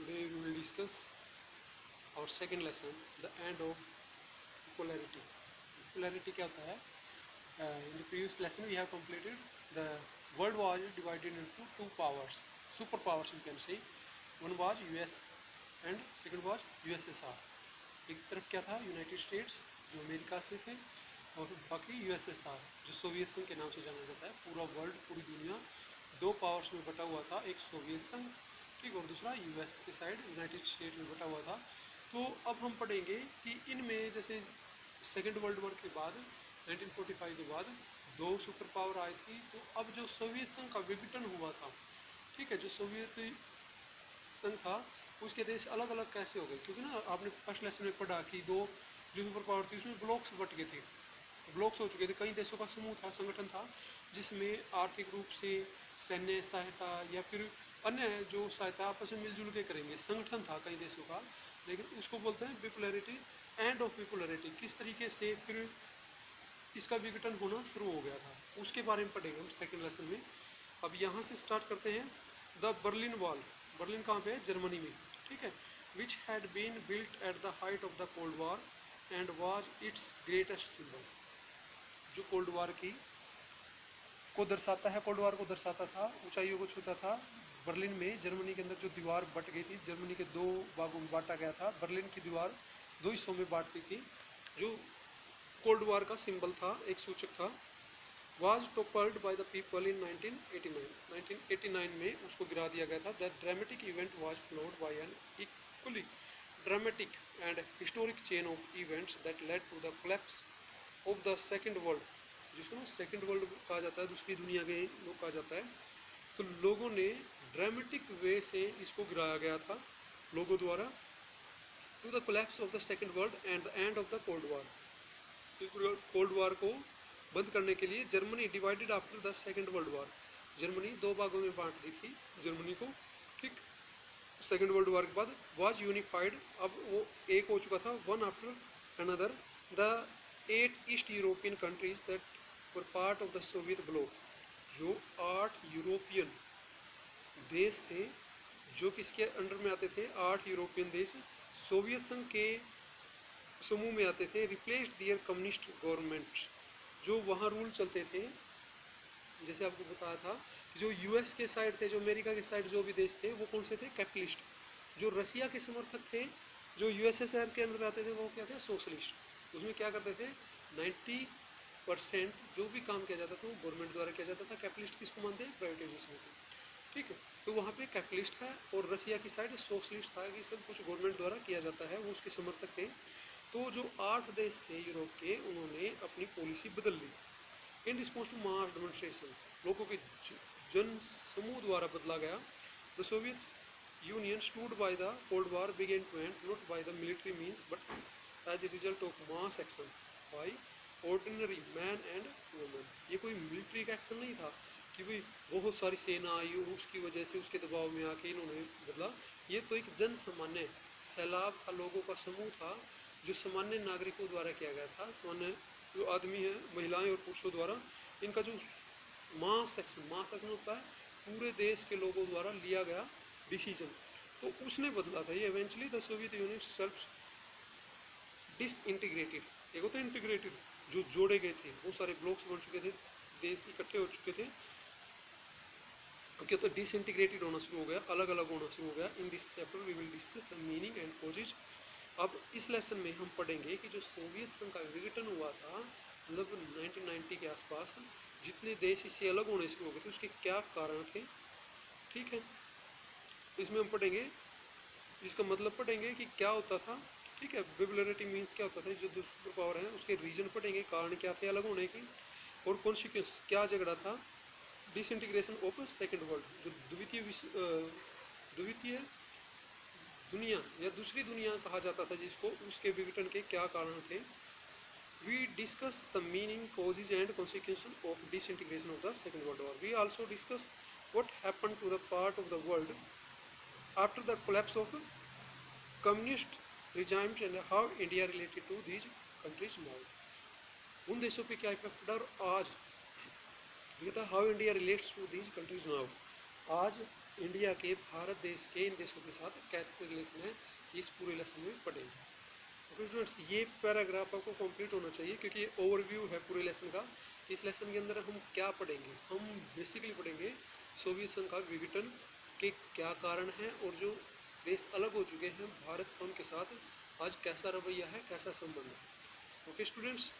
Today we will discuss our second lesson, the end of polarity. Polarity क्या होता है? In the previous lesson we have completed the world was divided into two powers, superpowers you can say. One was US and second was USSR. एक तरफ क्या था? United states जो America से थे और बाकी USSR जो सोवियत संघ के नाम से जाना जाता है. पूरा वर्ल्ड, पूरी दुनिया दो पावर्स में बटा हुआ था, एक सोवियत संघ, ठीक, और दूसरा यूएस के साइड यूनाइटेड स्टेट में बटा हुआ था. तो अब हम पढ़ेंगे कि इनमें जैसे सेकेंड वर्ल्ड वॉर के बाद 1945 के बाद दो सुपर पावर आई थी. तो अब जो सोवियत संघ का विघटन हुआ था, ठीक है, जो सोवियत संघ था उसके देश अलग अलग कैसे हो गए, क्योंकि ना आपने फर्स्ट लेसन में पढ़ा कि दो जो सुपर पावर थी उसमें ब्लॉक्स बट गए थे, ब्लॉक्स हो चुके थे. कई देशों का समूह था, संगठन था, जिसमें आर्थिक रूप से सैन्य सहायता या फिर अन्य जो सहायता आपस में मिलजुल के करेंगे, संगठन था कई देशों का. लेकिन उसको बोलते हैं बिपोलैरिटी, एंड ऑफ बिपोलैरिटी. किस तरीके से फिर इसका विघटन होना शुरू हो गया था उसके बारे में पढ़ेंगे हम सेकेंड लेसन में. अब यहाँ से स्टार्ट करते हैं. The Berlin wall. बर्लिन कहाँ पे है? जर्मनी में, ठीक है. Which had been built at the height of the cold war and was its greatest symbol. जो कोल्ड वॉर की को दर्शाता है, कोल्ड वॉर को दर्शाता था, ऊंचाइयों को छूता था. बर्लिन में, जर्मनी के अंदर जो दीवार बट गई थी, जर्मनी के दो भागों में बांटा गया था. बर्लिन की दीवार दो हिस्सों में बांटती थी, जो कोल्ड वॉर का सिंबल था, एक सूचक था. Was toppled by the people in 1989 में उसको गिरा दिया गया था. The dramatic event was followed by an equally dramatic and historic chain of events that led to the collapse of the second world, जिसको ना सेकेंड वर्ल्ड कहा जाता है, दूसरी दुनिया के लोग कहा जाता है. तो लोगों ने ड्रामेटिक वे से इसको गिराया गया था लोगों द्वारा, to the collapse of the second world and the end of the cold war. Cold war को बंद करने के लिए Germany divided after the second world war. Germany दो भागों में बांट दी थी जर्मनी को, ठीक. सेकेंड वर्ल्ड वॉर के बाद वाज यूनिफाइड, अब वो एक हो चुका था, one after another, the 8 east European countries that were part of the Soviet block. जो 8 यूरोपियन देश थे जो किसके अंडर में आते थे? 8 यूरोपियन देश सोवियत संघ के समूह में आते थे. रिप्लेस्ड दियर कम्युनिस्ट गवर्नमेंट. जो वहाँ रूल चलते थे, जैसे आपको बताया था, जो यूएस के साइड थे, जो अमेरिका के साइड जो भी देश थे, वो कौन से थे? कैपिटलिस्ट. जो रसिया के समर्थक थे, जो यूएसएसआर के अंदर आते थे, वो क्या थे? सोशलिस्ट. उसमें क्या करते थे? 90% जो भी काम किया जाता था वो गवर्नमेंट द्वारा किया जाता था. कैपिटलिस्ट किसको मानते हैं? प्राइवेटाइजेशन को, ठीक है. तो वहाँ पे कैपिटलिस्ट है और रसिया की साइड सोशलिस्ट था कि सब कुछ गवर्नमेंट द्वारा किया जाता है, वो उसके समर्थक थे. तो जो 8 देश थे यूरोप के, उन्होंने अपनी पॉलिसी बदल ली in response to mass demonstration. लोगों के जन समूह द्वारा बदला गया. The Soviet Union stood by the cold war began to end not by the military means but as a result of mass action by ordinary man and women. ये कोई military का एक्शन नहीं था कि भाई बहुत सारी सेना आई उसकी वजह से उसके दबाव में आके इन्होंने बदला. ये तो एक जन सामान्य सैलाब था, लोगों का समूह था, जो सामान्य नागरिकों द्वारा किया गया था. सामान्य जो आदमी है, महिलाएं और पुरुषों द्वारा, इनका जो मास एक्शन होता है, पूरे देश के लोगों द्वारा लिया गया डिसीजन, तो उसने बदला था ये. Eventually the Soviet union self disintegrated. एक होता है इंटीग्रेटेड, जो जोड़े गए थे, बहुत सारे ब्लॉक्स बन चुके थे, देश इकट्ठे हो चुके थे. क्या तो डिसइंटीग्रेटेड होना शुरू हो गया, अलग अलग होना शुरू हो गया. In this chapter we will discuss the meaning and causes. अब इस लेसन में हम पढ़ेंगे कि जो सोवियत संघ का विघटन हुआ था, मतलब 1990 के आसपास, जितने देश इससे अलग होने शुरू हो गए थे, उसके क्या कारण थे, ठीक है. इसमें हम पढ़ेंगे, इसका मतलब पढ़ेंगे कि क्या होता था, ठीक है. बिपोलैरिटी मीन्स क्या होता था, जो सुपर पावर है उसके रीजन पढ़ेंगे, कारण क्या थे अलग होने के, और कॉन्सिक्वेंस क्या झगड़ा था. डिसइंटीग्रेशन ऑफ सेकेंड वर्ल्ड, जो द्वितीय दुनिया या दूसरी दुनिया कहा जाता था जिसको, उसके विघटन के क्या कारण थे. We discuss the meaning, causes and consequence of disintegration of the second world war. We also discuss what happened to the part of the world after the collapse of communist regimes and how India related to these countries now. उन देशों पे क्या effect पड़ा और आज ये था how India relates to these countries now. आज इंडिया के, भारत देश के इन देशों के साथ क्या रिलेशन है, इस पूरे लेसन में पढ़ेंगे। ओके स्टूडेंट्स, ये पैराग्राफ आपको कंप्लीट होना चाहिए क्योंकि ये ओवरव्यू है पूरे लेसन का। इस लेसन के अंदर हम क्या पढ़ेंगे, हम बेसिकली पढ़ेंगे सोवियत संघ का विघटन के क्या कारण हैं और जो देश अलग हो चुके हैं भारत का उनके साथ आज कैसा रवैया है, कैसा संबंध है। Okay students.